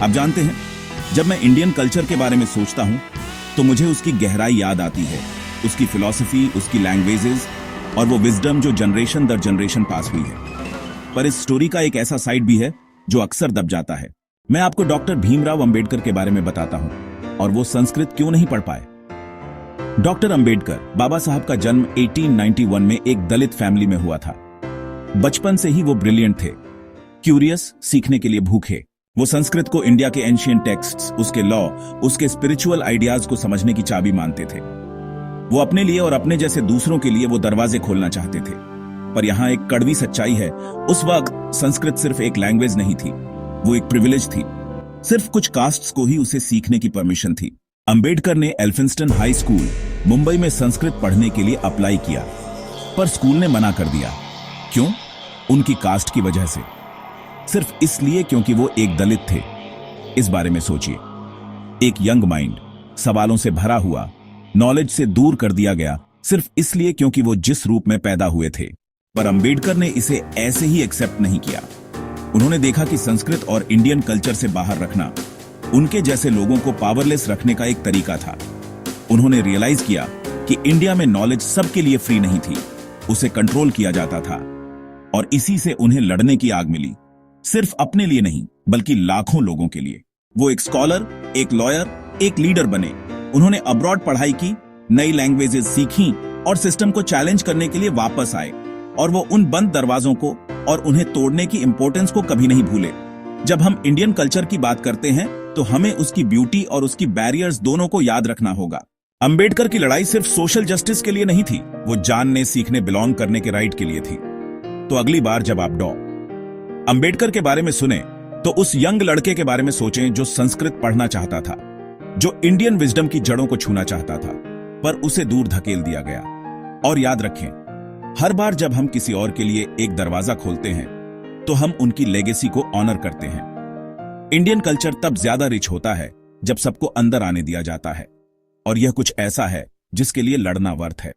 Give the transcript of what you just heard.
आप जानते हैं, जब मैं इंडियन कल्चर के बारे में सोचता हूं तो मुझे उसकी गहराई याद आती है, उसकी फिलॉसफी, उसकी लैंग्वेजेस और वो विजडम जो जनरेशन दर जनरेशन पास हुई है। पर इस स्टोरी का एक ऐसा साइड भी है जो अक्सर दब जाता है। मैं आपको डॉक्टर भीमराव अंबेडकर के बारे में बताता हूं और वो संस्कृत क्यों नहीं पढ़ पाए। डॉक्टर अंबेडकर, बाबा साहब का जन्म 1891 में एक दलित फैमिली में हुआ था। बचपन से ही वो ब्रिलियंट थे, क्यूरियस, सीखने के लिए भूखे। वो संस्कृत को इंडिया के एंशिएंट टेक्स्ट्स, उसके लॉ, उसके स्पिरिचुअल आइडियाज को समझने की चाबी मानते थे। वो अपने लिए और अपने जैसे दूसरों के लिए वो दरवाजे खोलना चाहते थे। पर यहां एक कड़वी सच्चाई है, उस वक्त संस्कृत सिर्फ एक लैंग्वेज नहीं थी, वो एक प्रिविलेज थी। सिर्फ कुछ कास्ट्स को ही उसे सीखने की परमिशन थी। अंबेडकर ने एल्फिंस्टन हाई स्कूल, मुंबई में संस्कृत पढ़ने के लिए अप्लाई किया, पर स्कूल ने मना कर दिया। क्यों? उनकी कास्ट की वजह से। सिर्फ इसलिए क्योंकि वो एक दलित थे। इस बारे में सोचिए, एक यंग माइंड, सवालों से भरा हुआ, नॉलेज से दूर कर दिया गया, सिर्फ इसलिए क्योंकि वो जिस रूप में पैदा हुए थे। पर अंबेडकर ने इसे ऐसे ही एक्सेप्ट नहीं किया। उन्होंने देखा कि संस्कृत और इंडियन कल्चर से बाहर रखना उनके जैसे लोगों को पावरलेस रखने का एक तरीका था। उन्होंने रियलाइज किया कि इंडिया में नॉलेज सबके लिए फ्री नहीं थी, उसे कंट्रोल किया जाता था। और इसी से उन्हें लड़ने की आग मिली, सिर्फ अपने लिए नहीं बल्कि लाखों लोगों के लिए। वो एक स्कॉलर, एक लॉयर, एक लीडर बने। उन्होंने अब्रॉड पढ़ाई की, नई लैंग्वेजेस सीखी और सिस्टम को चैलेंज करने के लिए वापस आए। और वो उन बंद दरवाजों को और उन्हें तोड़ने की इंपॉर्टेंस को कभी नहीं भूले। जब हम इंडियन कल्चर की बात करते हैं तो हमें उसकी ब्यूटी और उसकी बैरियर्स दोनों को याद रखना होगा। अंबेडकर की लड़ाई सिर्फ सोशल जस्टिस के लिए नहीं थी, वो जानने, सीखने, बिलोंग करने के राइट के लिए थी। तो अगली बार जब आप अंबेडकर के बारे में सुने तो उस यंग लड़के के बारे में सोचें जो संस्कृत पढ़ना चाहता था, जो इंडियन विजडम की जड़ों को छूना चाहता था, पर उसे दूर धकेल दिया गया। और याद रखें, हर बार जब हम किसी और के लिए एक दरवाजा खोलते हैं तो हम उनकी लेगेसी को ऑनर करते हैं। इंडियन कल्चर तब ज्यादा रिच होता है जब सबको अंदर आने दिया जाता है, और यह कुछ ऐसा है जिसके लिए लड़ना वर्थ है।